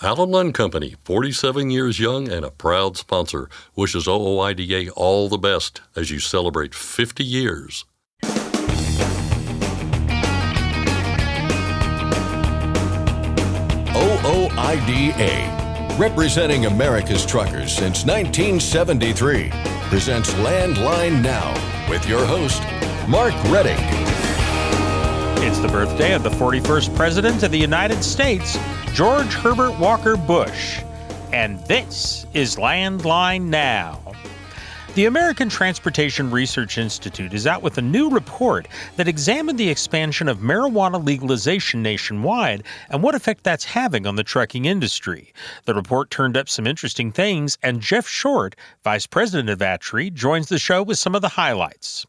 Allen Company, 47 years young and a proud sponsor, wishes OOIDA all the best as you celebrate 50 years. OOIDA, representing America's truckers since 1973, presents Landline Now with your host, Mark Reddick. It's the birthday of the 41st President of the United States, George Herbert Walker Bush. And this is Landline Now. The American Transportation Research Institute is out with a new report that examined the expansion of marijuana legalization nationwide and what effect that's having on the trucking industry. The report turned up some interesting things, and Jeff Short, Vice President of ATRI, joins the show with some of the highlights.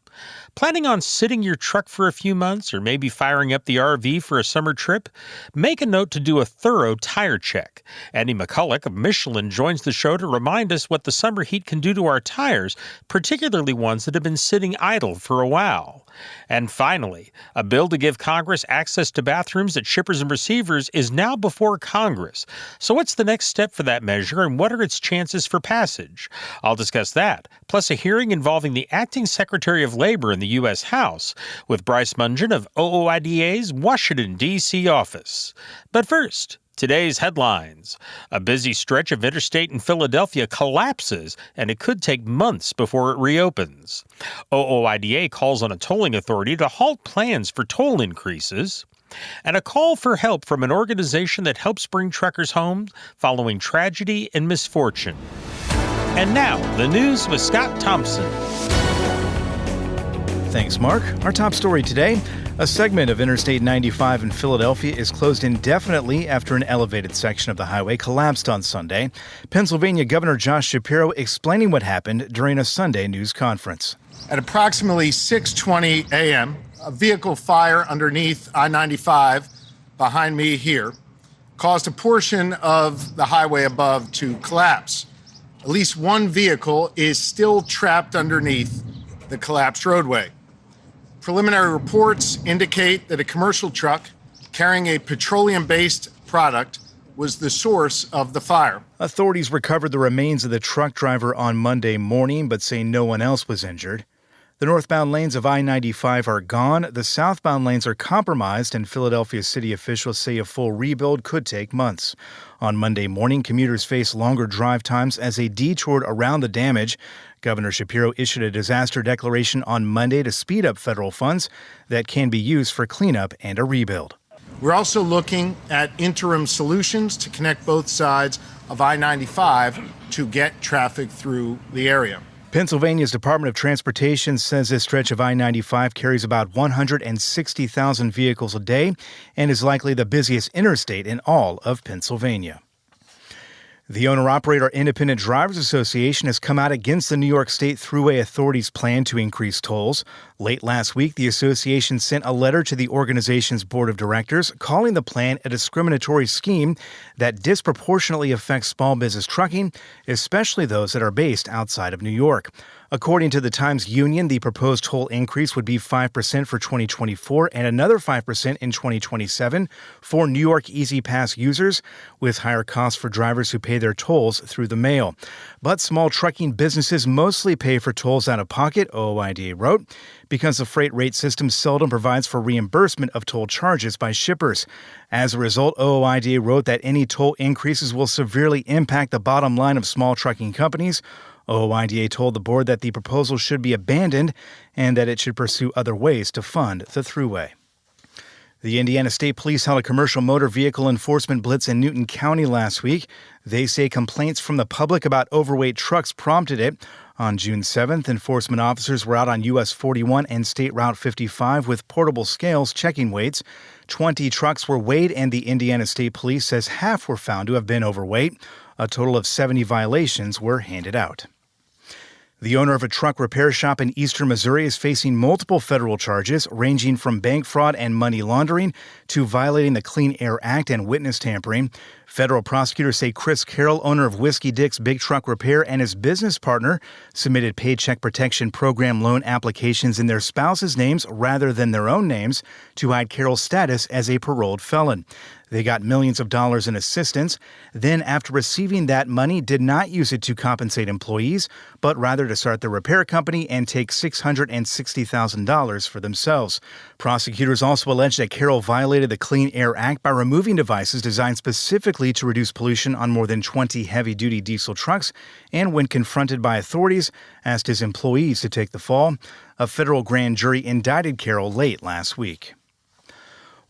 Planning on sitting your truck for a few months or maybe firing up the RV for a summer trip? Make a note to do a thorough tire check. Andy McCulloch of Michelin joins the show to remind us what the summer heat can do to our tires, particularly ones that have been sitting idle for a while. And finally, a bill to give Congress access to bathrooms at shippers and receivers is now before Congress. So what's the next step for that measure, and what are its chances for passage? I'll discuss that, plus a hearing involving the Acting Secretary of Labor in the U.S. House with Bryce Mungen of OOIDA's Washington, D.C. office. But first, today's headlines. A busy stretch of interstate in Philadelphia collapses, and it could take months before it reopens. OOIDA calls on a tolling authority to halt plans for toll increases. And a call for help from an organization that helps bring truckers home following tragedy and misfortune. And now, the news with Scott Thompson. Thanks, Mark. Our top story today, a segment of Interstate 95 in Philadelphia is closed indefinitely after an elevated section of the highway collapsed on Sunday. Pennsylvania Governor Josh Shapiro explaining what happened during a Sunday news conference. At approximately 6:20 a.m., a vehicle fire underneath I-95 behind me here caused a portion of the highway above to collapse. At least one vehicle is still trapped underneath the collapsed roadway. Preliminary reports indicate that a commercial truck carrying a petroleum-based product was the source of the fire. Authorities recovered the remains of the truck driver on Monday morning, but say no one else was injured. The northbound lanes of I-95 are gone. The southbound lanes are compromised, and Philadelphia city officials say a full rebuild could take months. On Monday morning, commuters face longer drive times as they detoured around the damage. Governor Shapiro issued a disaster declaration on Monday to speed up federal funds that can be used for cleanup and a rebuild. We're also looking at interim solutions to connect both sides of I-95 to get traffic through the area. Pennsylvania's Department of Transportation says this stretch of I-95 carries about 160,000 vehicles a day and is likely the busiest interstate in all of Pennsylvania. The Owner-Operator Independent Drivers Association has come out against the New York State Thruway Authority's plan to increase tolls. Late last week, the association sent a letter to the organization's board of directors calling the plan a discriminatory scheme that disproportionately affects small business trucking, especially those that are based outside of New York. According to the Times Union, the proposed toll increase would be 5% for 2024 and another 5% in 2027 for New York Easy Pass users, with higher costs for drivers who pay their tolls through the mail. But small trucking businesses mostly pay for tolls out of pocket, OOIDA wrote, because the freight rate system seldom provides for reimbursement of toll charges by shippers. As a result, OOIDA wrote that any toll increases will severely impact the bottom line of small trucking companies. OOIDA told the board that the proposal should be abandoned and that it should pursue other ways to fund the Thruway. The Indiana State Police held a commercial motor vehicle enforcement blitz in Newton County last week. They say complaints from the public about overweight trucks prompted it. On June 7th, enforcement officers were out on US 41 and State Route 55 with portable scales checking weights. 20 trucks were weighed, and the Indiana State Police says half were found to have been overweight. A total of 70 violations were handed out. The owner of a truck repair shop in eastern Missouri is facing multiple federal charges, ranging from bank fraud and money laundering to violating the Clean Air Act and witness tampering. Federal prosecutors say Chris Carroll, owner of Whiskey Dick's Big Truck Repair, and his business partner submitted Paycheck Protection Program loan applications in their spouses' names rather than their own names to hide Carroll's status as a paroled felon. They got millions of dollars in assistance, then after receiving that money, did not use it to compensate employees, but rather to start their repair company and take $660,000 for themselves. Prosecutors also allege that Carroll violated the Clean Air Act by removing devices designed specifically to reduce pollution on more than 20 heavy-duty diesel trucks, and when confronted by authorities, asked his employees to take the fall. A federal grand jury indicted Carroll late last week.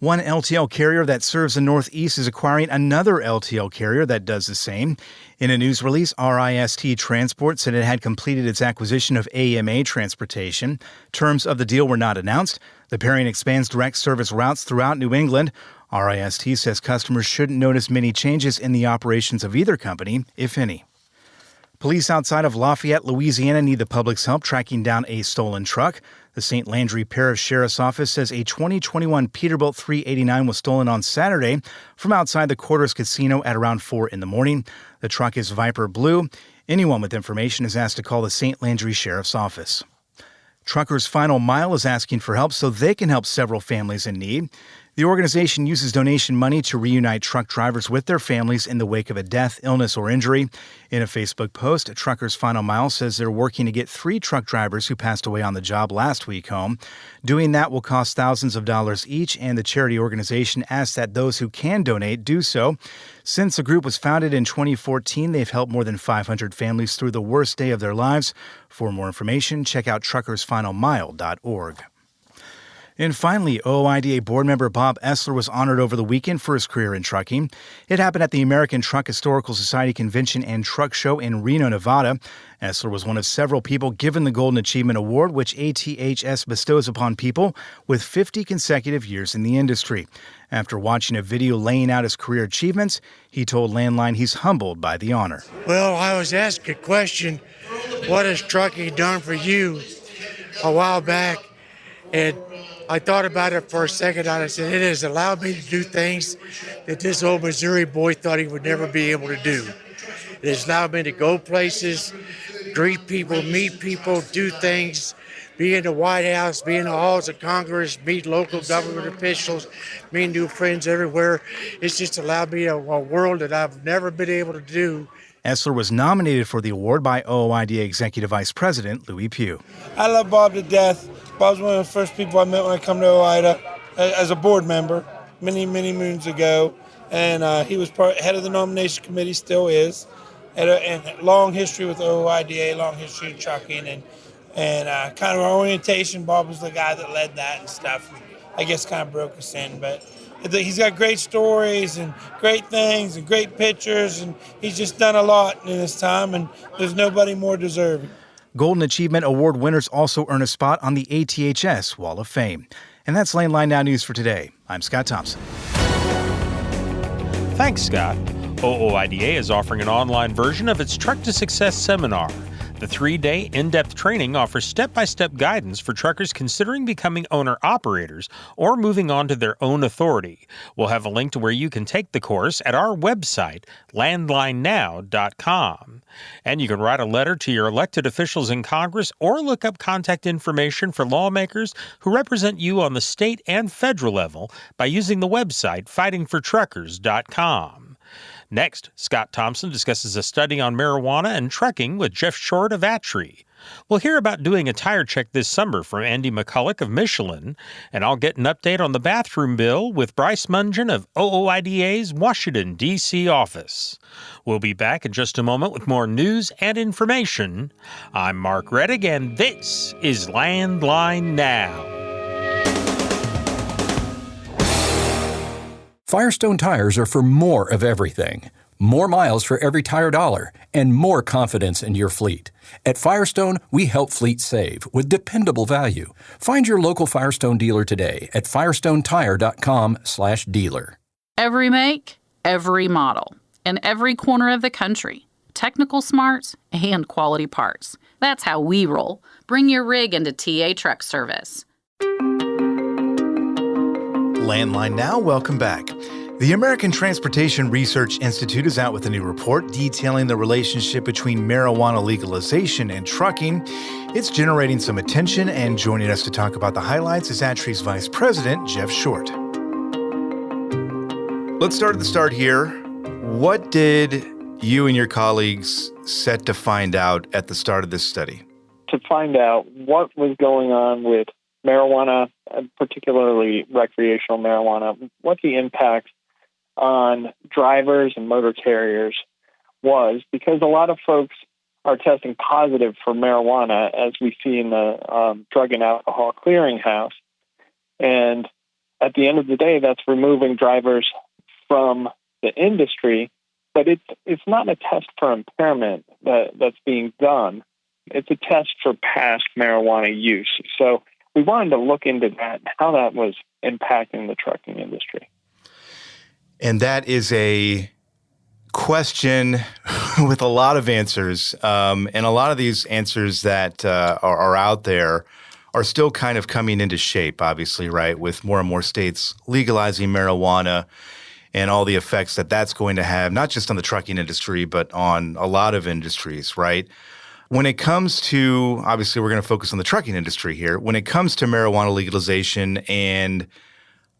One LTL carrier that serves the Northeast is acquiring another LTL carrier that does the same. In a news release, RIST Transport said it had completed its acquisition of AMA Transportation. Terms of the deal were not announced. The pairing expands direct service routes throughout New England. RIST says customers shouldn't notice many changes in the operations of either company, if any. Police outside of Lafayette, Louisiana need the public's help tracking down a stolen truck. The St. Landry Parish Sheriff's Office says a 2021 Peterbilt 389 was stolen on Saturday from outside the Quarters Casino at around 4 in the morning. The truck is Viper Blue. Anyone with information is asked to call the St. Landry Sheriff's Office. Truckers Final Mile is asking for help so they can help several families in need. The organization uses donation money to reunite truck drivers with their families in the wake of a death, illness, or injury. In a Facebook post, Truckers Final Mile says they're working to get 3 truck drivers who passed away on the job last week home. Doing that will cost thousands of dollars each, and the charity organization asks that those who can donate do so. Since the group was founded in 2014, they've helped more than 500 families through the worst day of their lives. For more information, check out truckersfinalmile.org. And finally, OOIDA board member Bob Essler was honored over the weekend for his career in trucking. It happened at the American Truck Historical Society Convention and Truck Show in Reno, Nevada. Essler was one of several people given the Golden Achievement Award, which ATHS bestows upon people with 50 consecutive years in the industry. After watching a video laying out his career achievements, he told Landline he's humbled by the honor. Well, I was asked a question, what has trucking done for you, a while back? And I thought about it for a second, and I said, it has allowed me to do things that this old Missouri boy thought he would never be able to do. It has allowed me to go places, greet people, meet people, do things, be in the White House, be in the halls of Congress, meet local government officials, meet new friends everywhere. It's just allowed me a world that I've never been able to do. Essler was nominated for the award by OOIDA Executive Vice President Louis Pugh. I love Bob to death. Bob's one of the first people I met when I come to OOIDA as a board member many, many moons ago. And he was head of the nomination committee, still is. And a long history with OOIDA, long history of trucking. And kind of our orientation, Bob was the guy that led that and stuff. I guess kind of broke us in, but he's got great stories and great things and great pictures, and he's just done a lot in his time, and there's nobody more deserving. Golden Achievement Award winners also earn a spot on the ATHS Wall of Fame. And that's Landline Now News for today. I'm Scott Thompson. Thanks, Scott. OOIDA is offering an online version of its Truck to Success seminar. The 3-day in-depth training offers step-by-step guidance for truckers considering becoming owner-operators or moving on to their own authority. We'll have a link to where you can take the course at our website, landlinenow.com. And you can write a letter to your elected officials in Congress or look up contact information for lawmakers who represent you on the state and federal level by using the website fightingfortruckers.com. Next, Scott Thompson discusses a study on marijuana and trucking with Jeff Short of ATRI. We'll hear about doing a tire check this summer from Andy McCulloch of Michelin, and I'll get an update on the bathroom bill with Bryce Mungen of OOIDA's Washington, D.C. office. We'll be back in just a moment with more news and information. I'm Mark Reddick, and this is Landline Now. Firestone tires are for more of everything. More miles for every tire dollar, and more confidence in your fleet. At Firestone, we help fleets save with dependable value. Find your local Firestone dealer today at firestonetire.com/dealer. Every make, every model, in every corner of the country. Technical smarts and quality parts. That's how we roll. Bring your rig into TA Truck Service. Landline Now, welcome back. The American Transportation Research Institute is out with a new report detailing the relationship between marijuana legalization and trucking. It's generating some attention, and joining us to talk about the highlights is ATRI's Vice President, Jeff Short. Let's start at the start here. What did you and your colleagues set to find out at the start of this study? To find out what was going on with marijuana, particularly recreational marijuana, what the impact on drivers and motor carriers was, because a lot of folks are testing positive for marijuana, as we see in the Drug and Alcohol Clearinghouse. And at the end of the day, that's removing drivers from the industry, but it's not a test for impairment that's being done. It's a test for past marijuana use. So we wanted to look into that, how that was impacting the trucking industry. And that is a question with a lot of answers. And a lot of these answers that are out there are still kind of coming into shape, obviously, right? With more and more states legalizing marijuana and all the effects that that's going to have, not just on the trucking industry, but on a lot of industries, right? When it comes to, obviously, we're going to focus on the trucking industry here. When it comes to marijuana legalization and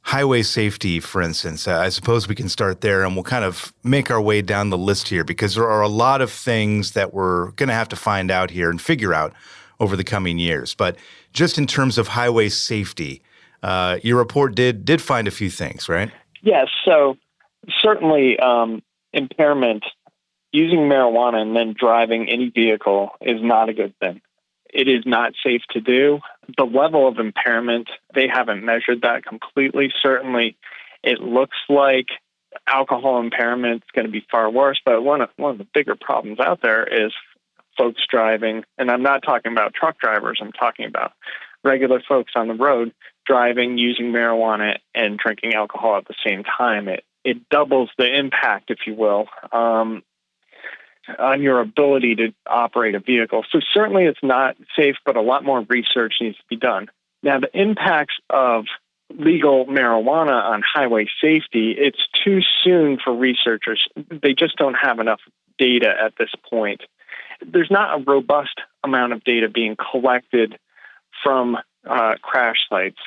highway safety, for instance, I suppose we can start there and we'll kind of make our way down the list here, because there are a lot of things that we're going to have to find out here and figure out over the coming years. But just in terms of highway safety, your report did find a few things, right? Yes. So certainly impairment, using marijuana and then driving any vehicle is not a good thing. It is not safe to do. The level of impairment, they haven't measured that completely. Certainly, it looks like alcohol impairment is going to be far worse. But one of the bigger problems out there is folks driving, and I'm not talking about truck drivers. I'm talking about regular folks on the road driving, using marijuana, and drinking alcohol at the same time. It doubles the impact, if you will, on your ability to operate a vehicle. So certainly it's not safe, but a lot more research needs to be done. Now, the impacts of legal marijuana on highway safety, it's too soon for researchers. They just don't have enough data at this point. There's not a robust amount of data being collected from crash sites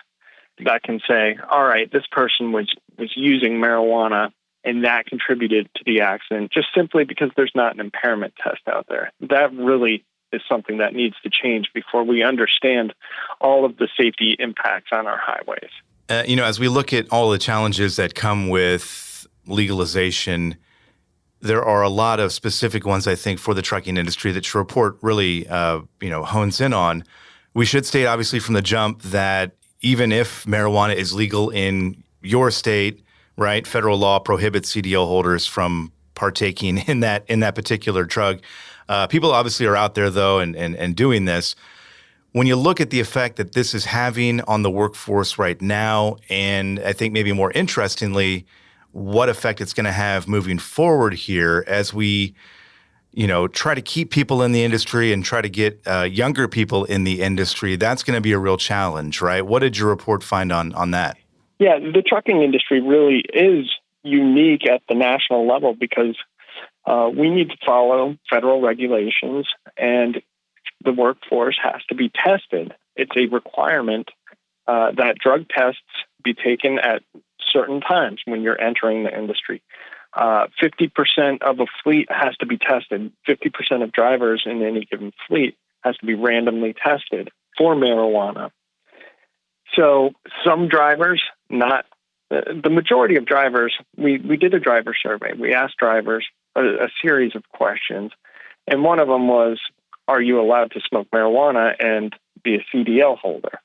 that can say, all right, this person was using marijuana and that contributed to the accident, just simply because there's not an impairment test out there. That really is something that needs to change before we understand all of the safety impacts on our highways. As we look at all the challenges that come with legalization, there are a lot of specific ones, I think, for the trucking industry that your report really, hones in on. We should state, obviously, from the jump that even if marijuana is legal in your state, right, federal law prohibits CDL holders from partaking in that particular drug. People obviously are out there, though, and doing this. When you look at the effect that this is having on the workforce right now, and I think maybe more interestingly, what effect it's going to have moving forward here as we, try to keep people in the industry and try to get younger people in the industry, that's going to be a real challenge, right? What did your report find on that? Yeah, the trucking industry really is unique at the national level because we need to follow federal regulations and the workforce has to be tested. It's a requirement that drug tests be taken at certain times when you're entering the industry. 50% of a fleet has to be tested. 50% of drivers in any given fleet has to be randomly tested for marijuana. So some drivers, not the majority of drivers, we did a driver survey. We asked drivers a series of questions, and one of them was, are you allowed to smoke marijuana and be a CDL holder?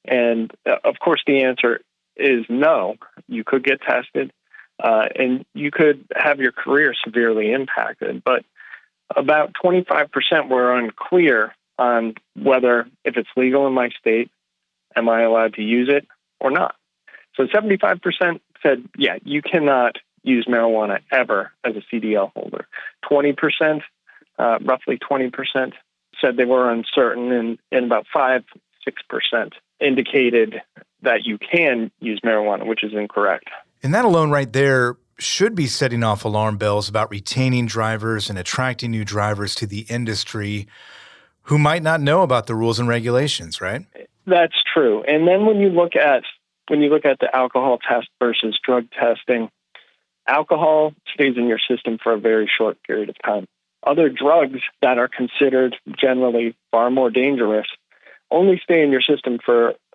And of course, the answer is no. You could get tested, and you could have your career severely impacted. But about 25% were unclear on whether, if it's legal in my state, am I allowed to use it or not? So 75% said, yeah, you cannot use marijuana ever as a CDL holder. 20%, roughly 20%, said they were uncertain, and about 5-6% indicated that you can use marijuana, which is incorrect. And that alone right there should be setting off alarm bells about retaining drivers and attracting new drivers to the industry who might not know about the rules and regulations, right? That's true. And then when you look at the alcohol test versus drug testing, Alcohol stays in your system for a very short period of time. Other drugs that are considered generally far more dangerous only stay in your system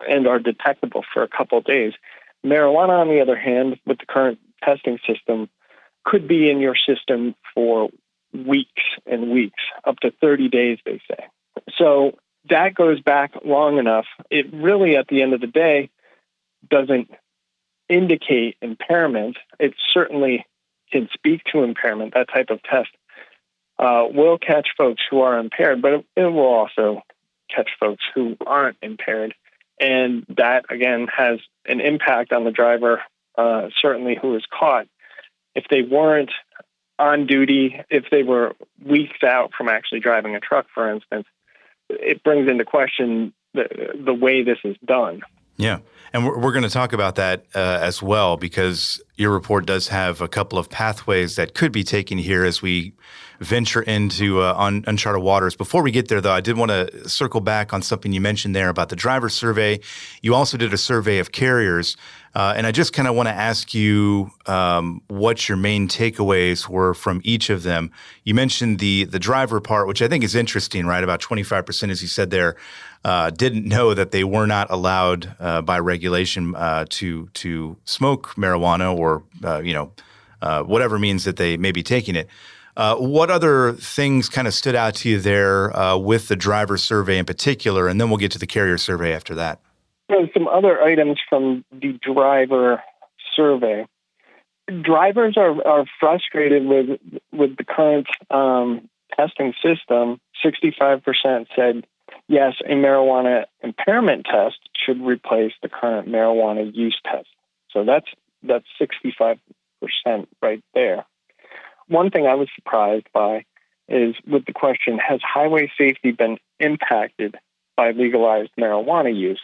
and are detectable for a couple of days. Marijuana, on the other hand, with the current testing system, could be in your system for weeks and weeks, up to 30 days, they say. So that goes back long enough. It really, at the end of the day, doesn't indicate impairment. It certainly can speak to impairment. That type of test will catch folks who are impaired, but it will also catch folks who aren't impaired. And that, again, has an impact on the driver, certainly who is caught. If they weren't on duty, if they were weeks out from actually driving a truck, for instance, it brings into question the way this is done. Yeah. And we're going to talk about that as well, because your report does have a couple of pathways that could be taken here as we venture into uncharted waters. Before we get there, though, I did want to circle back on something you mentioned there about the driver survey. You also did a survey of carriers. And I just kind of want to ask you what your main takeaways were from each of them. You mentioned the driver part, which I think is interesting, right? About 25%, as you said there, didn't know that they were not allowed by regulation to smoke marijuana or whatever means that they may be taking it. What other things kind of stood out to you there with the driver survey in particular? And then we'll get to the carrier survey after that. Some other items from the driver survey. Drivers are frustrated with the current testing system. 65% said, yes, a marijuana impairment test should replace the current marijuana use test. So that's 65% right there. One thing I was surprised by is with the question, has highway safety been impacted by legalized marijuana use?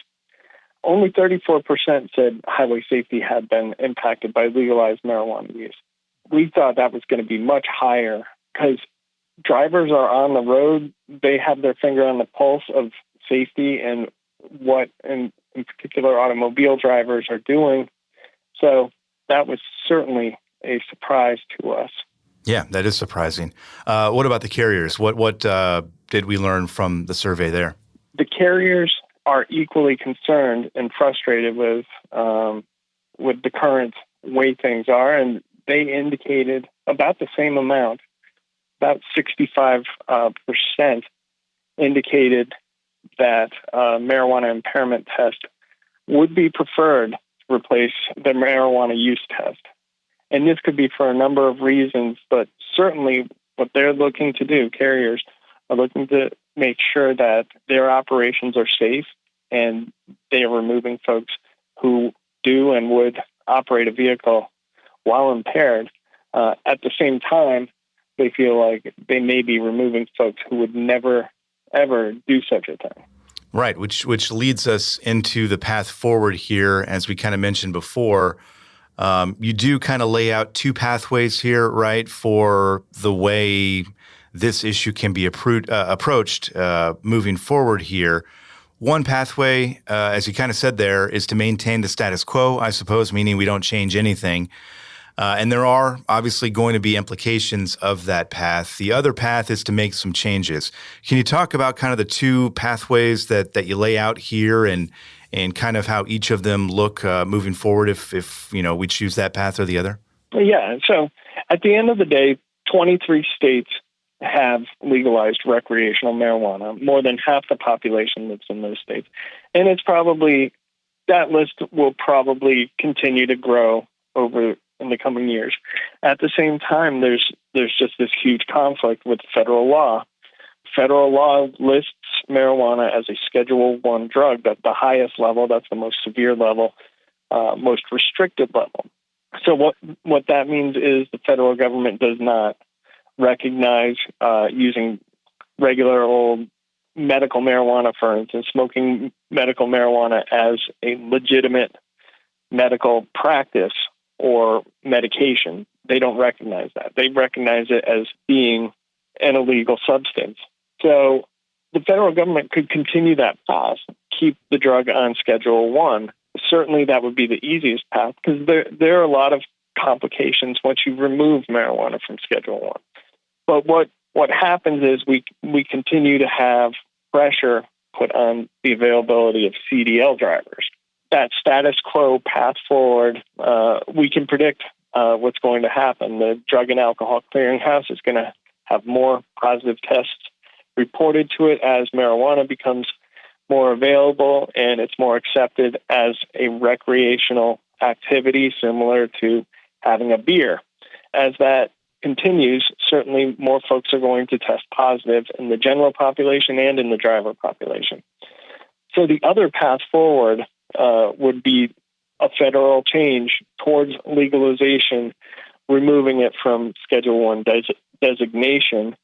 Only 34% said highway safety had been impacted by legalized marijuana use. We thought that was going to be much higher because drivers are on the road. They have their finger on the pulse of safety and what, in particular, automobile drivers are doing. So that was certainly a surprise to us. Yeah, that is surprising. What about the carriers? What did we learn from the survey there? The carriers are equally concerned and frustrated with the current way things are, and they indicated about the same amount. About 65% indicated that marijuana impairment test would be preferred to replace the marijuana use test. And this could be for a number of reasons, but certainly what they're looking to do, carriers are looking to make sure that their operations are safe and they are removing folks who do and would operate a vehicle while impaired. At the same time, they feel like they may be removing folks who would never, ever do such a thing. Right, which leads us into the path forward here, as we kind of mentioned before. You do kind of lay out two pathways here, right, for the way this issue can be approached moving forward here. One pathway, as you kind of said there, is to maintain the status quo, I suppose, meaning we don't change anything. And there are obviously going to be implications of that path. The other path is to make some changes. Can you talk about kind of the two pathways that you lay out here and kind of how each of them look moving forward if we choose that path or the other? Yeah. So at the end of the day, 23 states have legalized recreational marijuana. More than half the population lives in those states. And that list will probably continue to grow over in the coming years. At the same time, there's just this huge conflict with federal law. Federal law lists marijuana as a Schedule I drug. That's the highest level. That's the most severe level, most restricted level. So what that means is the federal government does not recognize using regular old medical marijuana, for instance, smoking medical marijuana as a legitimate medical practice or medication. They don't recognize that. They recognize it as being an illegal substance. So the federal government could continue that path, keep the drug on Schedule I. Certainly that would be the easiest path because there are a lot of complications once you remove marijuana from Schedule 1. But what happens is we continue to have pressure put on the availability of CDL drivers. That status quo path forward, we can predict what's going to happen. The Drug and Alcohol Clearinghouse is going to have more positive tests reported to it as marijuana becomes more available and it's more accepted as a recreational activity similar to having a beer. As that continues, certainly more folks are going to test positive in the general population and in the driver population. So the other path forward would be a federal change towards legalization, removing it from Schedule 1 designation.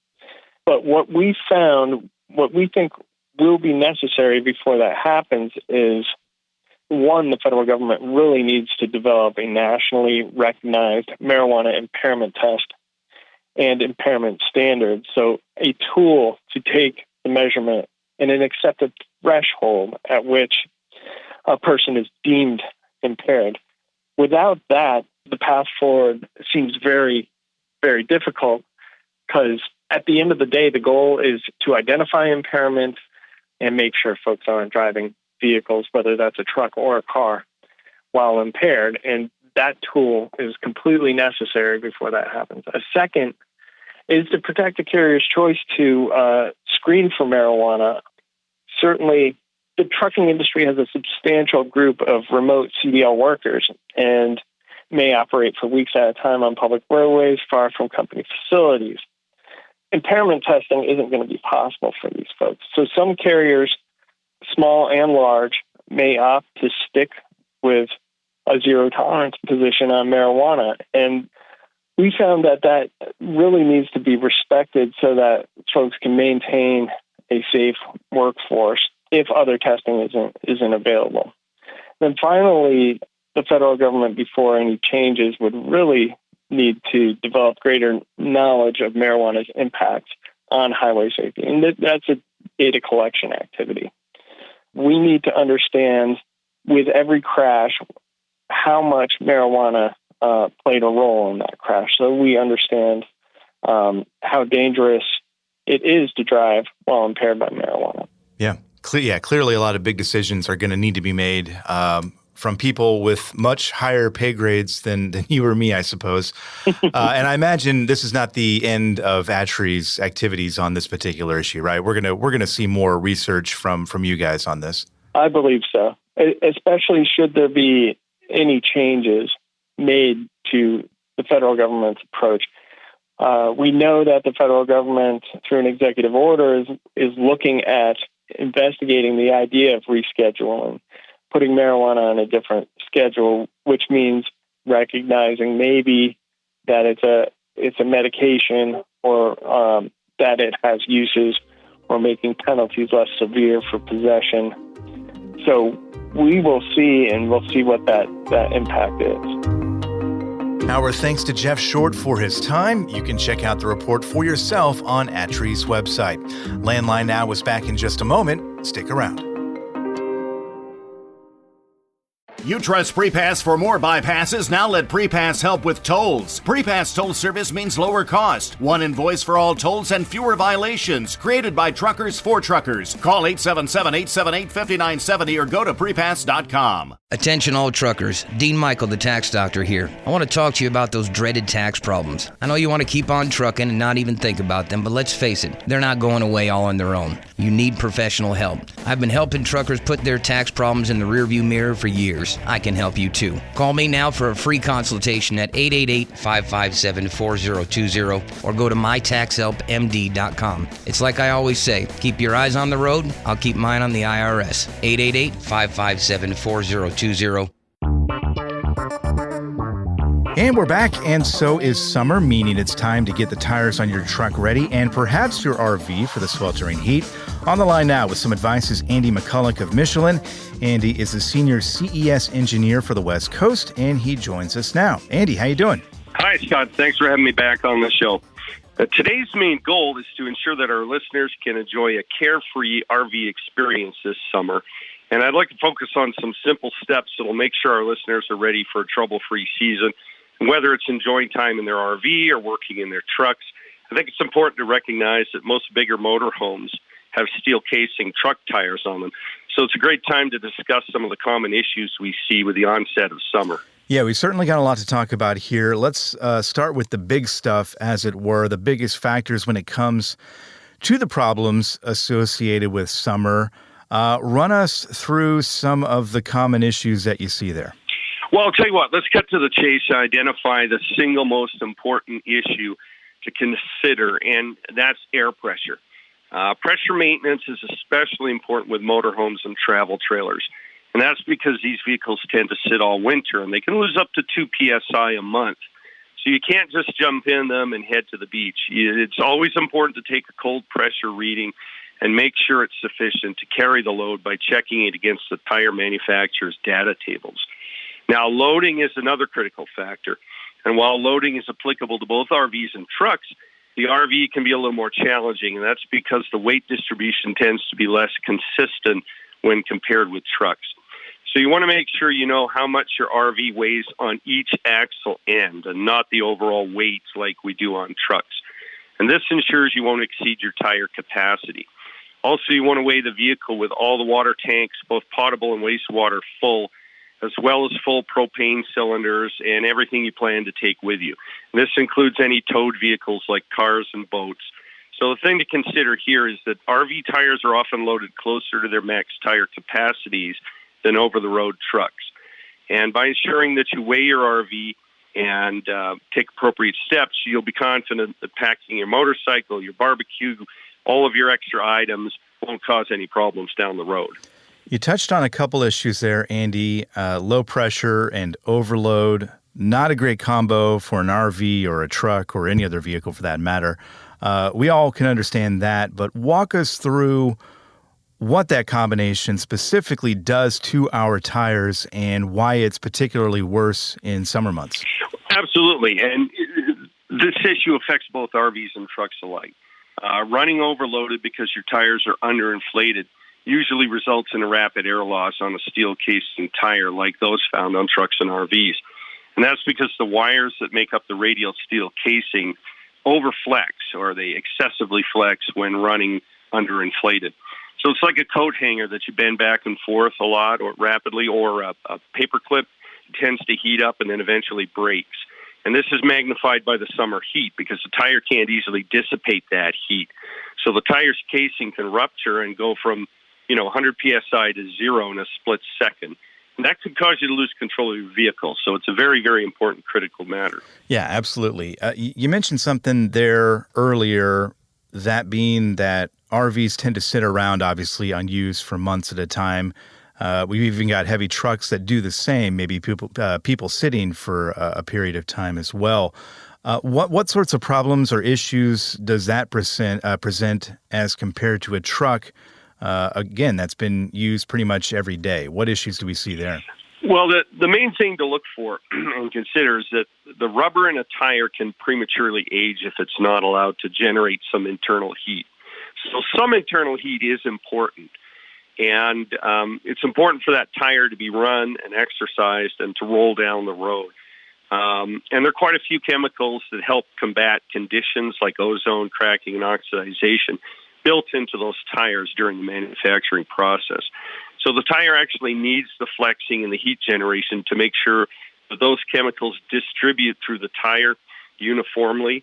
But what we found, what we think will be necessary before that happens is, one, the federal government really needs to develop a nationally recognized marijuana impairment test and impairment standards. So a tool to take the measurement and an accepted threshold at which a person is deemed impaired. Without that, the path forward seems very, very difficult because at the end of the day, the goal is to identify impairment and make sure folks aren't driving vehicles, whether that's a truck or a car, while impaired. And that tool is completely necessary before that happens. A second is to protect the carrier's choice to screen for marijuana. Certainly, the trucking industry has a substantial group of remote CDL workers and may operate for weeks at a time on public roadways far from company facilities. Impairment testing isn't going to be possible for these folks. So some carriers, small and large, may opt to stick with a zero tolerance position on marijuana. And we found that really needs to be respected so that folks can maintain a safe workforce if other testing isn't available. Then finally, the federal government, before any changes, would really need to develop greater knowledge of marijuana's impact on highway safety. And that's a data collection activity. We need to understand with every crash how much marijuana played a role in that crash, so we understand how dangerous it is to drive while impaired by marijuana. Yeah, clearly a lot of big decisions are going to need to be made from people with much higher pay grades than you or me, I suppose. And I imagine this is not the end of ATRI's activities on this particular issue, right? We're gonna see more research from you guys on this. I believe so, especially should there be any changes made to the federal government's approach. We know that the federal government, through an executive order, is looking at investigating the idea of rescheduling, putting marijuana on a different schedule, which means recognizing maybe that it's a medication or that it has uses, or making penalties less severe for possession. So we will see, and we'll see what that impact is. Our thanks to Jeff Short for his time. You can check out the report for yourself on ATRI's website. Landline Now is back in just a moment. Stick around. You trust PrePass for more bypasses? Now let PrePass help with tolls. PrePass toll service means lower cost, one invoice for all tolls, and fewer violations. Created by truckers for truckers. Call 877-878-5970 or go to prepass.com. Attention all truckers, Dean Michael, the tax doctor here. I want to talk to you about those dreaded tax problems. I know you want to keep on trucking and not even think about them, but let's face it, they're not going away all on their own. You need professional help. I've been helping truckers put their tax problems in the rearview mirror for years. I can help you too. Call me now for a free consultation at 888-557-4020 or go to mytaxhelpmd.com. It's like I always say, keep your eyes on the road, I'll keep mine on the IRS. 888-557-4020. And we're back, and so is summer, meaning it's time to get the tires on your truck ready and perhaps your RV for the sweltering heat. On the line now with some advice is Andy McCulloch of Michelin. Andy is a senior CES engineer for the West Coast, and he joins us now. Andy, how you doing? Hi, Scott. Thanks for having me back on the show. Today's main goal is to ensure that our listeners can enjoy a carefree RV experience this summer. And I'd like to focus on some simple steps that will make sure our listeners are ready for a trouble-free season. Whether it's enjoying time in their RV or working in their trucks, I think it's important to recognize that most bigger motorhomes have steel casing truck tires on them. So it's a great time to discuss some of the common issues we see with the onset of summer. Yeah, we certainly got a lot to talk about here. Let's start with the big stuff, as it were, the biggest factors when it comes to the problems associated with summer. Run us through some of the common issues that you see there. Well, I'll tell you what, let's cut to the chase and identify the single most important issue to consider, and that's air pressure. Pressure maintenance is especially important with motorhomes and travel trailers. And that's because these vehicles tend to sit all winter, and they can lose up to 2 psi a month. So you can't just jump in them and head to the beach. It's always important to take a cold pressure reading and make sure it's sufficient to carry the load by checking it against the tire manufacturer's data tables. Now, loading is another critical factor. And while loading is applicable to both RVs and trucks, the RV can be a little more challenging, and that's because the weight distribution tends to be less consistent when compared with trucks. So you want to make sure you know how much your RV weighs on each axle end and not the overall weight like we do on trucks. And this ensures you won't exceed your tire capacity. Also, you want to weigh the vehicle with all the water tanks, both potable and wastewater, full, as well as full propane cylinders and everything you plan to take with you. And this includes any towed vehicles like cars and boats. So the thing to consider here is that RV tires are often loaded closer to their max tire capacities than over-the-road trucks. And by ensuring that you weigh your RV and take appropriate steps, you'll be confident that packing your motorcycle, your barbecue, all of your extra items won't cause any problems down the road. You touched on a couple issues there, Andy. Low pressure and overload, not a great combo for an RV or a truck or any other vehicle for that matter. We all can understand that, but walk us through what that combination specifically does to our tires and why it's particularly worse in summer months. Absolutely, and this issue affects both RVs and trucks alike. Running overloaded because your tires are underinflated usually results in a rapid air loss on a steel casing tire like those found on trucks and RVs. And that's because the wires that make up the radial steel casing overflex, or they excessively flex when running underinflated. So it's like a coat hanger that you bend back and forth a lot or rapidly, or a paper clip tends to heat up and then eventually breaks. And this is magnified by the summer heat because the tire can't easily dissipate that heat. So the tire's casing can rupture and go from 100 psi to zero in a split second. And that could cause you to lose control of your vehicle. So it's a very, very important critical matter. Yeah, absolutely. You mentioned something there earlier, that being that RVs tend to sit around, obviously, unused for months at a time. We've even got heavy trucks that do the same, maybe people sitting for a period of time as well. What sorts of problems or issues does that present as compared to a truck? Again, that's been used pretty much every day. What issues do we see there? Well, the main thing to look for and consider is that the rubber in a tire can prematurely age if it's not allowed to generate some internal heat. So some internal heat is important. And it's important for that tire to be run and exercised and to roll down the road. And there are quite a few chemicals that help combat conditions like ozone, cracking, and oxidization built into those tires during the manufacturing process. So the tire actually needs the flexing and the heat generation to make sure that those chemicals distribute through the tire uniformly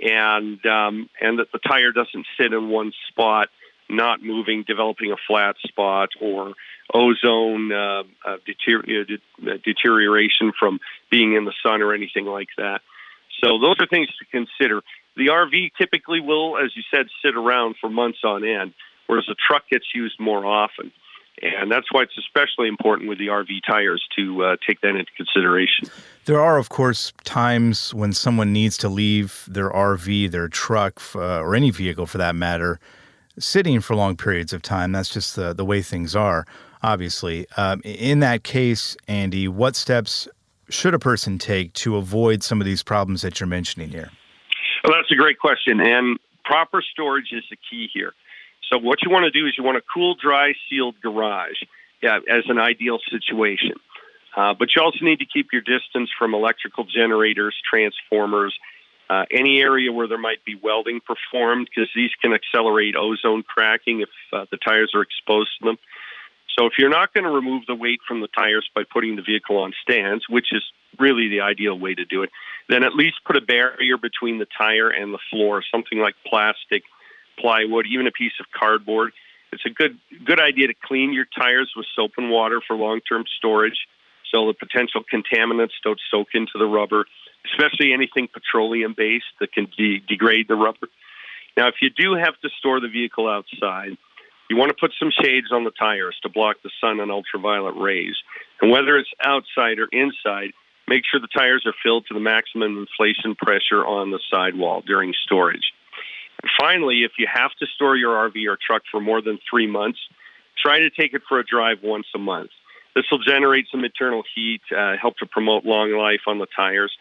and that the tire doesn't sit in one spot, not moving, developing a flat spot, or ozone deterioration from being in the sun or anything like that. So those are things to consider. The RV typically will, as you said, sit around for months on end, whereas a truck gets used more often. And that's why it's especially important with the RV tires to take that into consideration. There are, of course, times when someone needs to leave their RV, their truck, or any vehicle for that matter, sitting for long periods of time. That's just the way things are, obviously. In that case, Andy, what steps should a person take to avoid some of these problems that you're mentioning here? Well, that's a great question, and proper storage is the key here. So what you want to do is you want a cool, dry, sealed garage as an ideal situation. But you also need to keep your distance from electrical generators, transformers, any area where there might be welding performed, because these can accelerate ozone cracking if the tires are exposed to them. So if you're not going to remove the weight from the tires by putting the vehicle on stands, which is really the ideal way to do it, then at least put a barrier between the tire and the floor, something like plastic, plywood, even a piece of cardboard. It's a good idea to clean your tires with soap and water for long-term storage so the potential contaminants don't soak into the rubber, especially anything petroleum-based that can degrade the rubber. Now, if you do have to store the vehicle outside, you want to put some shades on the tires to block the sun and ultraviolet rays. And whether it's outside or inside, make sure the tires are filled to the maximum inflation pressure on the sidewall during storage. And finally, if you have to store your RV or truck for more than 3 months, try to take it for a drive once a month. This will generate some internal heat, help to promote long life on the tires.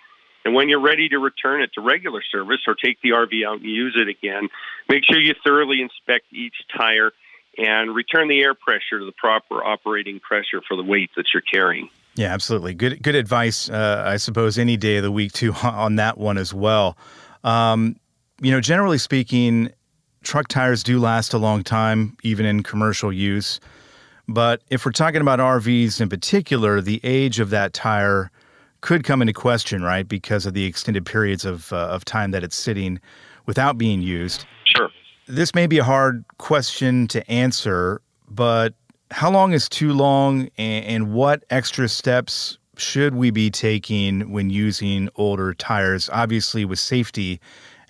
And when you're ready to return it to regular service or take the RV out and use it again, make sure you thoroughly inspect each tire and return the air pressure to the proper operating pressure for the weight that you're carrying. Yeah, absolutely. Good advice, I suppose, any day of the week, too, on that one as well. Generally speaking, truck tires do last a long time, even in commercial use. But if we're talking about RVs in particular, the age of that tire could come into question, right, because of the extended periods of time that it's sitting without being used. Sure. This may be a hard question to answer, but how long is too long, and what extra steps should we be taking when using older tires, obviously with safety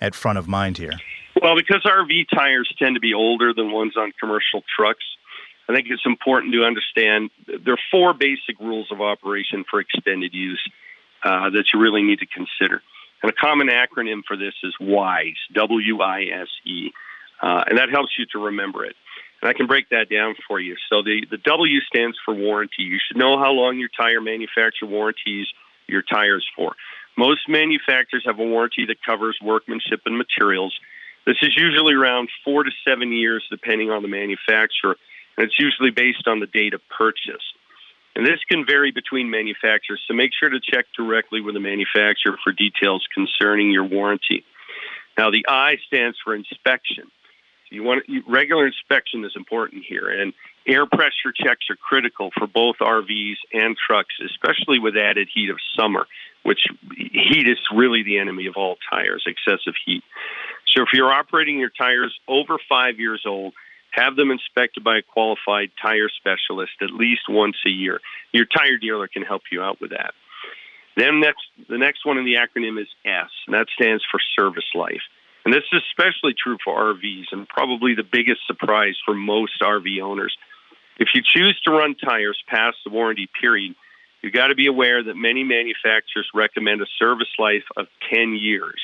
at front of mind here? Well, because RV tires tend to be older than ones on commercial trucks, I think it's important to understand there are 4 basic rules of operation for extended use that you really need to consider. And a common acronym for this is WISE, W-I-S-E, and that helps you to remember it. And I can break that down for you. So the W stands for warranty. You should know how long your tire manufacturer warranties your tires for. Most manufacturers have a warranty that covers workmanship and materials. This is usually around 4 to 7 years, depending on the manufacturer, and it's usually based on the date of purchase. And this can vary between manufacturers, so make sure to check directly with the manufacturer for details concerning your warranty. Now, the I stands for inspection. Regular inspection is important here, and air pressure checks are critical for both RVs and trucks, especially with added heat of summer, which heat is really the enemy of all tires, excessive heat. So if you're operating your tires over 5 years old, have them inspected by a qualified tire specialist at least once a year. Your tire dealer can help you out with that. Then the next one in the acronym is S, and that stands for service life. And this is especially true for RVs and probably the biggest surprise for most RV owners. If you choose to run tires past the warranty period, you've got to be aware that many manufacturers recommend a service life of 10 years,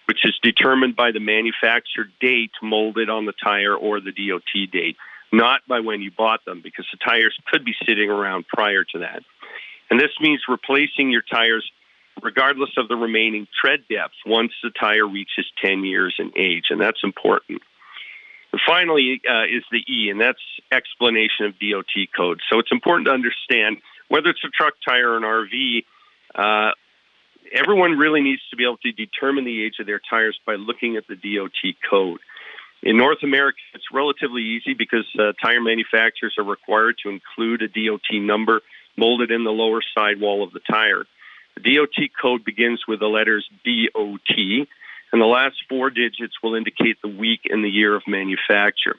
which is determined by the manufacturer date molded on the tire or the DOT date, not by when you bought them, because the tires could be sitting around prior to that. And this means replacing your tires regardless of the remaining tread depth once the tire reaches 10 years in age, and that's important. And finally is the E, and that's explanation of DOT code. So it's important to understand whether it's a truck tire or an RV, everyone really needs to be able to determine the age of their tires by looking at the DOT code. In North America, it's relatively easy because tire manufacturers are required to include a DOT number molded in the lower sidewall of the tire. The DOT code begins with the letters DOT, and the last 4 digits will indicate the week and the year of manufacture.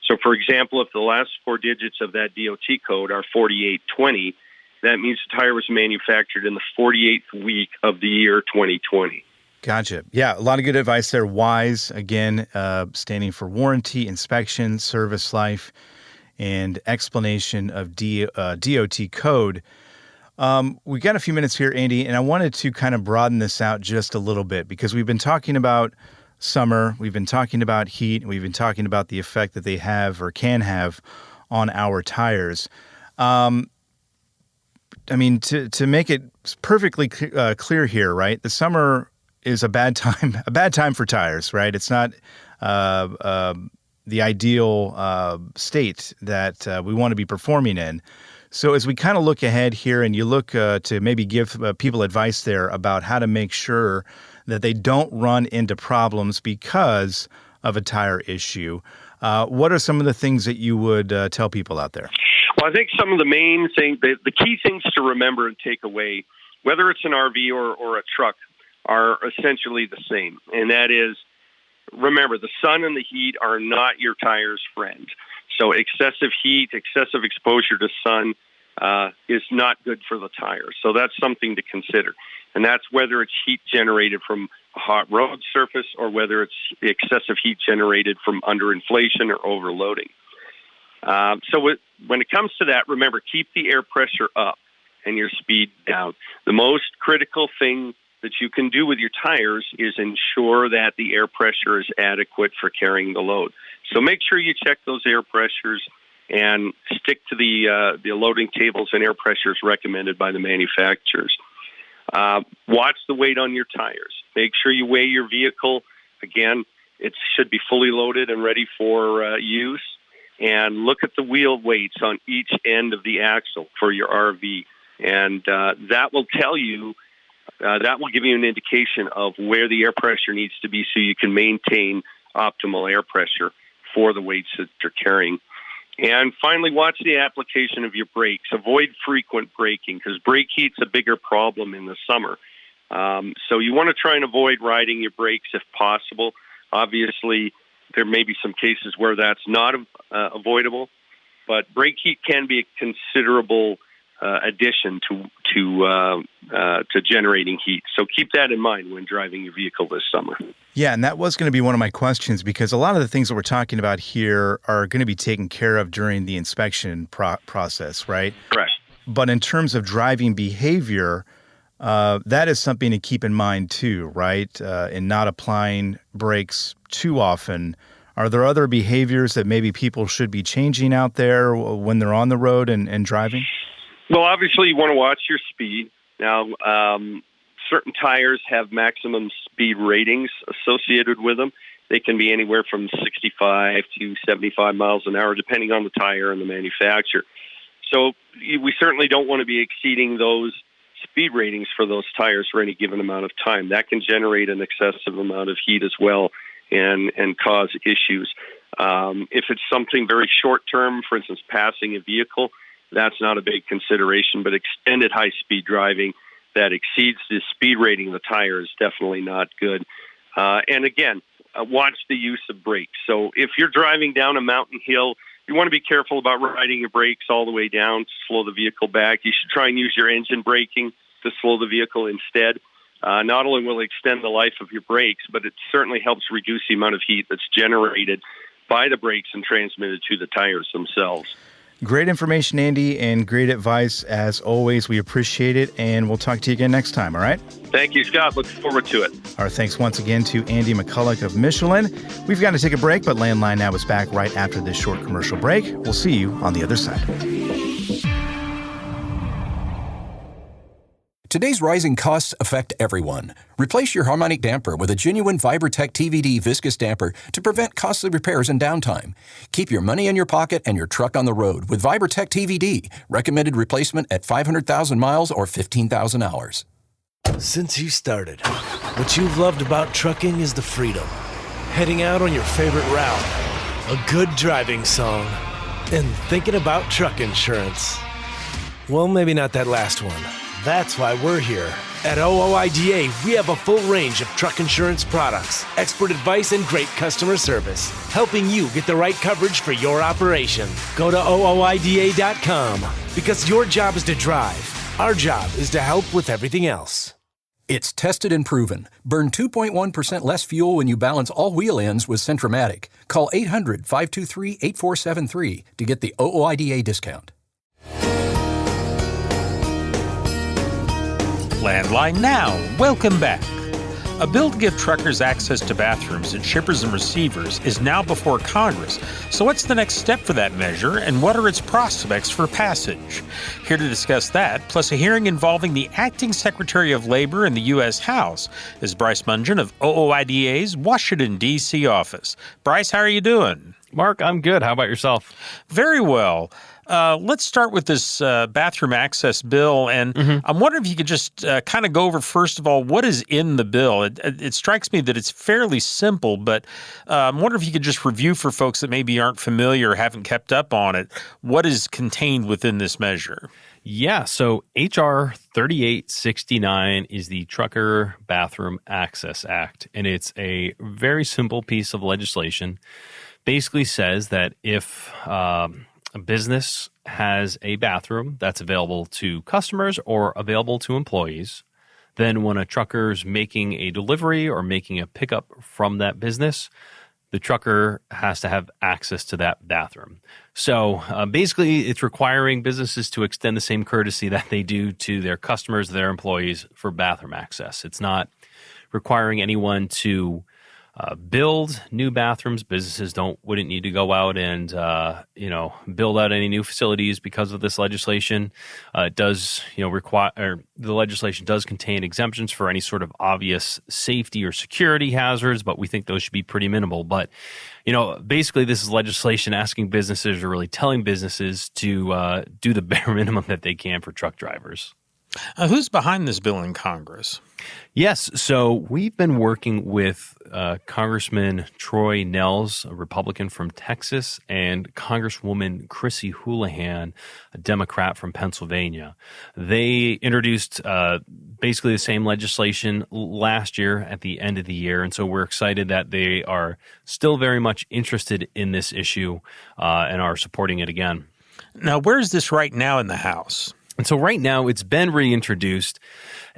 So, for example, if the last 4 digits of that DOT code are 4820, that means the tire was manufactured in the 48th week of the year 2020. Gotcha. Yeah, a lot of good advice there. WISE, again, standing for warranty, inspection, service life, and explanation of DOT code. We got a few minutes here, Andy, and I wanted to kind of broaden this out just a little bit because we've been talking about summer, we've been talking about heat, and we've been talking about the effect that they have or can have on our tires. I mean, to make it perfectly clear here, right? The summer is a bad time for tires, right? It's not the ideal state that we want to be performing in. So as we kind of look ahead here and you look to maybe give people advice there about how to make sure that they don't run into problems because of a tire issue, what are some of the things that you would tell people out there? Well, I think some of the main things, the key things to remember and take away, whether it's an RV or a truck, are essentially the same. And that is, remember, the sun and the heat are not your tire's friend. So excessive heat, excessive exposure to sun is not good for the tire. So that's something to consider. And that's whether it's heat generated from a hot road surface or whether it's excessive heat generated from underinflation or overloading. So when it comes to that, remember, keep the air pressure up and your speed down. The most critical thing that you can do with your tires is ensure that the air pressure is adequate for carrying the load. So make sure you check those air pressures and stick to the loading tables and air pressures recommended by the manufacturers. Watch the weight on your tires. Make sure you weigh your vehicle. Again, it should be fully loaded and ready for use. And look at the wheel weights on each end of the axle for your RV. And that will tell you, that will give you an indication of where the air pressure needs to be so you can maintain optimal air pressure for the weights that you're carrying. And finally, watch the application of your brakes. Avoid frequent braking because brake heat's a bigger problem in the summer. So you want to try and avoid riding your brakes if possible. Obviously, there may be some cases where that's not avoidable, but brake heat can be a considerable addition to generating heat. So keep that in mind when driving your vehicle this summer. Yeah, and that was going to be one of my questions because a lot of the things that we're talking about here are going to be taken care of during the inspection process, right? Correct. But in terms of driving behavior, that is something to keep in mind too, right? In not applying brakes too often. Are there other behaviors that maybe people should be changing out there when they're on the road and driving? Well, obviously, you want to watch your speed. Now, certain tires have maximum speed ratings associated with them. They can be anywhere from 65 to 75 miles an hour, depending on the tire and the manufacturer. So we certainly don't want to be exceeding those speed ratings for those tires for any given amount of time. That can generate an excessive amount of heat as well and cause issues. If it's something very short term, for instance, passing a vehicle, that's not a big consideration, but extended high-speed driving that exceeds the speed rating of the tire is definitely not good. And again, watch the use of brakes. So if you're driving down a mountain hill, you want to be careful about riding your brakes all the way down to slow the vehicle back. You should try and use your engine braking to slow the vehicle instead. Not only will it extend the life of your brakes, but it certainly helps reduce the amount of heat that's generated by the brakes and transmitted to the tires themselves. Great information, Andy, and great advice as always. We appreciate it, and we'll talk to you again next time, all right? Thank you, Scott. Look forward to it. Our thanks once again to Andy McCulloch of Michelin. We've got to take a break, but Landline Now is back right after this short commercial break. We'll see you on the other side. Today's rising costs affect everyone. Replace your harmonic damper with a genuine VibraTech TVD viscous damper to prevent costly repairs and downtime. Keep your money in your pocket and your truck on the road with VibraTech TVD. Recommended replacement at 500,000 miles or 15,000 hours. Since you started, what you've loved about trucking is the freedom. Heading out on your favorite route, a good driving song, and thinking about truck insurance. Well, maybe not that last one. That's why we're here. At OOIDA, we have a full range of truck insurance products, expert advice, and great customer service, helping you get the right coverage for your operation. Go to OOIDA.com because your job is to drive. Our job is to help with everything else. It's tested and proven. Burn 2.1% less fuel when you balance all wheel ends with Centromatic. Call 800-523-8473 to get the OOIDA discount. Landline Now. Welcome back. A bill to give truckers access to bathrooms at shippers and receivers is now before Congress. So what's the next step for that measure, and what are its prospects for passage? Here to discuss that, plus a hearing involving the Acting Secretary of Labor in the U.S. House, is Bryce Mungen of OOIDA's Washington, D.C. office. Bryce, how are you doing? Mark, I'm good. How about yourself? Very well. let's start with this bathroom access bill. And I'm wondering if you could just kind of go over, first of all, what is in the bill. It strikes me that it's fairly simple, but I'm wondering if you could just review for folks that maybe aren't familiar or haven't kept up on it, what is contained within this measure? Yeah, so H.R. 3869 is the Trucker Bathroom Access Act, and it's a very simple piece of legislation. Basically says that if a business has a bathroom that's available to customers or available to employees, then when a trucker's making a delivery or making a pickup from that business, the trucker has to have access to that bathroom. So basically, it's requiring businesses to extend the same courtesy that they do to their customers, their employees, for bathroom access. It's not requiring anyone to build new bathrooms. Businesses wouldn't need to go out and build out any new facilities because of this legislation. It does require, the legislation does contain exemptions for any sort of obvious safety or security hazards, but we think those should be pretty minimal. But basically, this is legislation asking businesses, or really telling businesses, to do the bare minimum that they can for truck drivers. Who's behind this bill in Congress? Yes, so we've been working with Congressman Troy Nehls, a Republican from Texas, and Congresswoman Chrissy Houlihan, a Democrat from Pennsylvania. They introduced basically the same legislation last year at the end of the year, and so we're excited that they are still very much interested in this issue and are supporting it again. Now, where is this right now in the House? And so right now it's been reintroduced,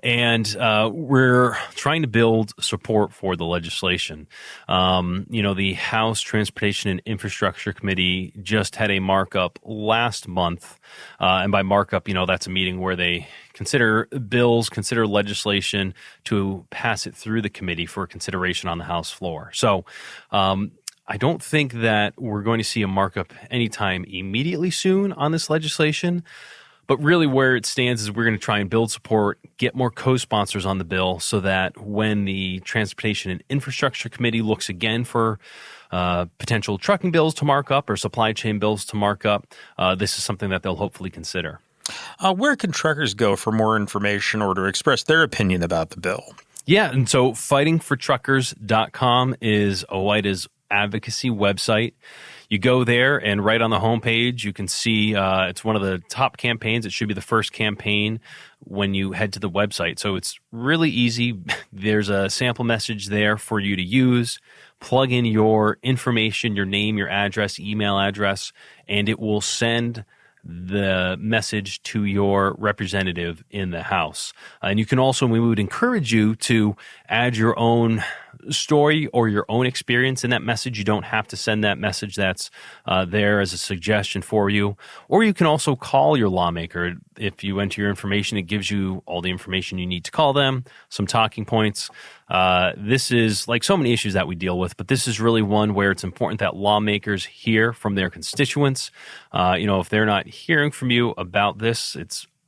and we're trying to build support for the legislation. The House Transportation and Infrastructure Committee just had a markup last month. And by markup, that's a meeting where they consider bills, consider legislation to pass it through the committee for consideration on the House floor. So I don't think that we're going to see a markup anytime immediately soon on this legislation. But really where it stands is we're going to try and build support, get more co-sponsors on the bill so that when the Transportation and Infrastructure Committee looks again for potential trucking bills to mark up or supply chain bills to mark up, this is something that they'll hopefully consider. Where can truckers go for more information or to express their opinion about the bill? Yeah, and so fightingfortruckers.com is OOIDA's advocacy website. You go there, and right on the homepage, you can see it's one of the top campaigns. It should be the first campaign when you head to the website. So it's really easy. There's a sample message there for you to use. Plug in your information, your name, your address, email address, and it will send the message to your representative in the House. And you can also, we would encourage you to add your own story or your own experience in that message. You don't have to send that message. That's there as a suggestion for you. Or you can also call your lawmaker. If you enter your information, it gives you all the information you need to call them, some talking points. This is like so many issues that we deal with, but this is really one where it's important that lawmakers hear from their constituents. If they're not hearing from you about this,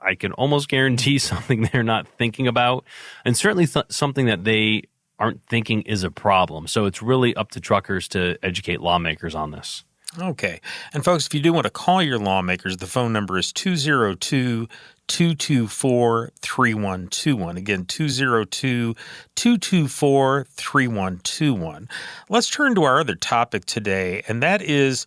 I can almost guarantee something they're not thinking about, and certainly something that they aren't thinking is a problem. So it's really up to truckers to educate lawmakers on this. Okay. And folks, if you do want to call your lawmakers, the phone number is 202-224-3121. Again, 202-224-3121. Let's turn to our other topic today, and that is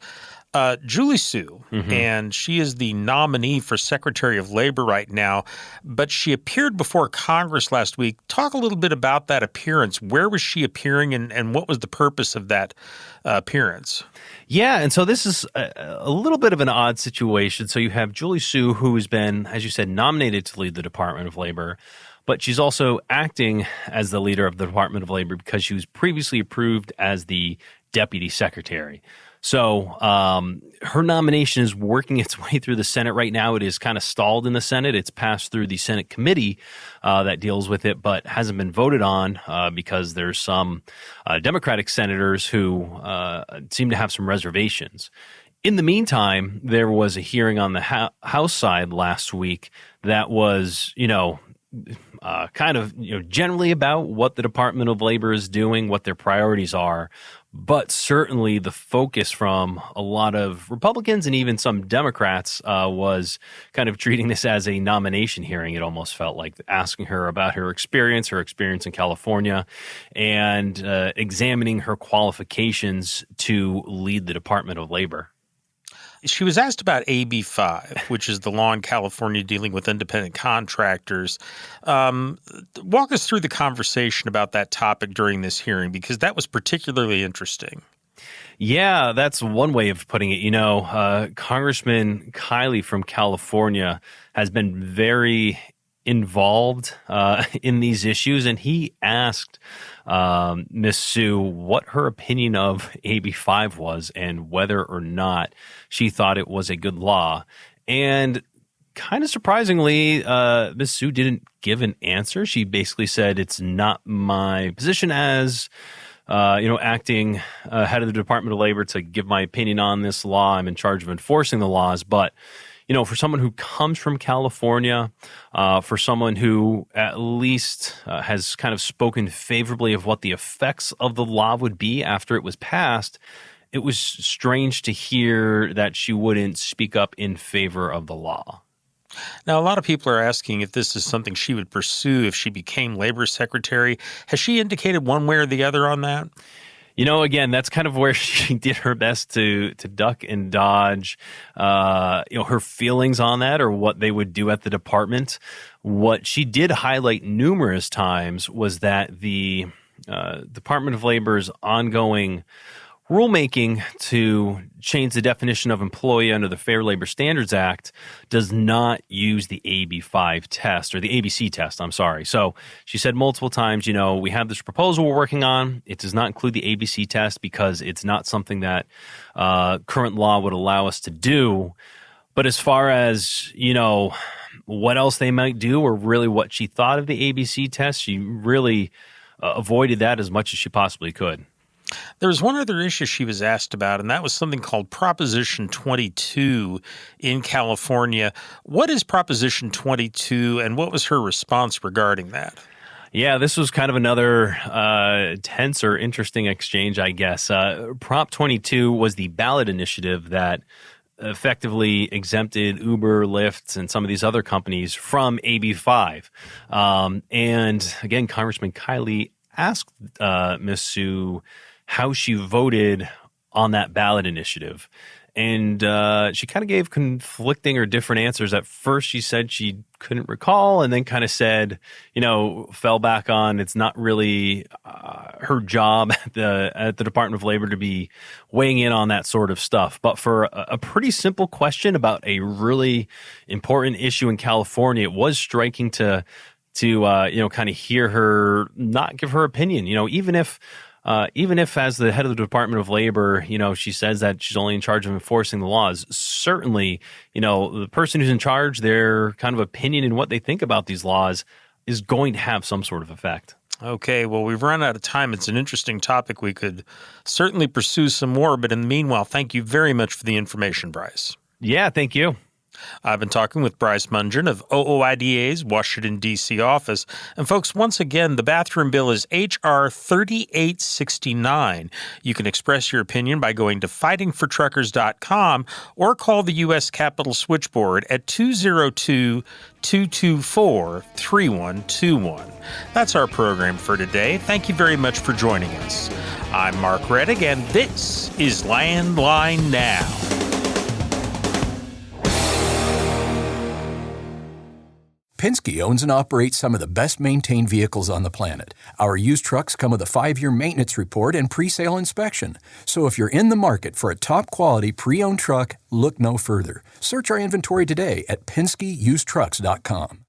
Julie Su, and she is the nominee for Secretary of Labor right now, but she appeared before Congress last week. Talk a little bit about that appearance. Where was she appearing, and what was the purpose of that appearance? Yeah, and so this is a little bit of an odd situation. So you have Julie Su, who has been, as you said, nominated to lead the Department of Labor, but she's also acting as the leader of the Department of Labor because she was previously approved as the Deputy Secretary. So her nomination is working its way through the Senate right now. It is kind of stalled in the Senate. It's passed through the Senate committee that deals with it, but hasn't been voted on because there's some Democratic senators who seem to have some reservations. In the meantime, there was a hearing on the House side last week that was, generally about what the Department of Labor is doing, what their priorities are. But certainly the focus from a lot of Republicans and even some Democrats was kind of treating this as a nomination hearing. It almost felt like asking her about her experience in California, and examining her qualifications to lead the Department of Labor. She was asked about AB 5, which is the law in California dealing with independent contractors. Walk us through the conversation about that topic during this hearing, because that was particularly interesting. Yeah, that's one way of putting it. Congressman Kiley from California has been very involved in these issues, and he asked Miss Sue what her opinion of AB 5 was and whether or not she thought it was a good law. And kind of surprisingly, Miss Sue didn't give an answer. She basically said, it's not my position as acting head of the Department of Labor to give my opinion on this law. I'm in charge of enforcing the laws. But for someone who comes from California, for someone who at least has kind of spoken favorably of what the effects of the law would be after it was passed, it was strange to hear that she wouldn't speak up in favor of the law. Now, a lot of people are asking if this is something she would pursue if she became labor secretary. Has she indicated one way or the other on that? Again, that's kind of where she did her best to duck and dodge, her feelings on that or what they would do at the department. What she did highlight numerous times was that the Department of Labor's ongoing rulemaking to change the definition of employee under the Fair Labor Standards Act does not use the AB5 test, or the ABC test, I'm sorry. So she said multiple times, we have this proposal we're working on. It does not include the ABC test because it's not something that current law would allow us to do. But as far as, what else they might do, or really what she thought of the ABC test, she really avoided that as much as she possibly could. There was one other issue she was asked about, and that was something called Proposition 22 in California. What is Proposition 22, and what was her response regarding that? Yeah, this was kind of another tense or interesting exchange, I guess. Prop 22 was the ballot initiative that effectively exempted Uber, Lyft, and some of these other companies from AB 5. And again, Congressman Kiley asked Ms. Sue how she voted on that ballot initiative. And she kind of gave conflicting or different answers. At first, she said she couldn't recall, and then kind of said, fell back on it's not really her job at the Department of Labor to be weighing in on that sort of stuff. But for a pretty simple question about a really important issue in California, it was striking to kind of hear her not give her opinion. Even if as the head of the Department of Labor, she says that she's only in charge of enforcing the laws, certainly, the person who's in charge, their kind of opinion and what they think about these laws is going to have some sort of effect. Okay, well, we've run out of time. It's an interesting topic. We could certainly pursue some more, but in the meanwhile, thank you very much for the information, Bryce. Yeah, thank you. I've been talking with Bryce Mungen of OOIDA's Washington, D.C. office. And folks, once again, the bathroom bill is H.R. 3869. You can express your opinion by going to fightingfortruckers.com or call the U.S. Capitol switchboard at 202-224-3121. That's our program for today. Thank you very much for joining us. I'm Mark Reddick, and this is Landline Now. Penske owns and operates some of the best-maintained vehicles on the planet. Our used trucks come with a 5-year maintenance report and pre-sale inspection. So if you're in the market for a top-quality pre-owned truck, look no further. Search our inventory today at PenskeUsedTrucks.com.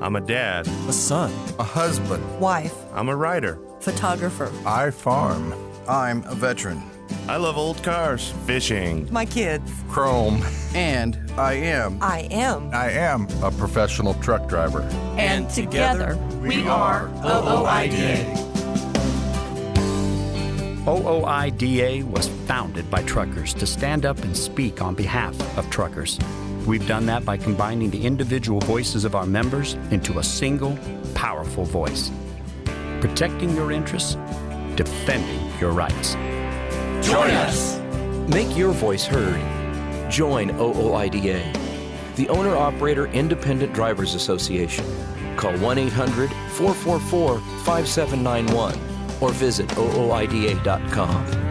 I'm a dad, a son, a husband, wife, I'm a writer, photographer. I farm. I'm a veteran. I love old cars, fishing, my kids, chrome, and I am a professional truck driver. And together we are OOIDA. OOIDA was founded by truckers to stand up and speak on behalf of truckers. We've done that by combining the individual voices of our members into a single, powerful voice. Protecting your interests, defending your rights. Join us. Make your voice heard. Join OOIDA, the Owner-Operator Independent Drivers Association. Call 1-800-444-5791 or visit ooida.com.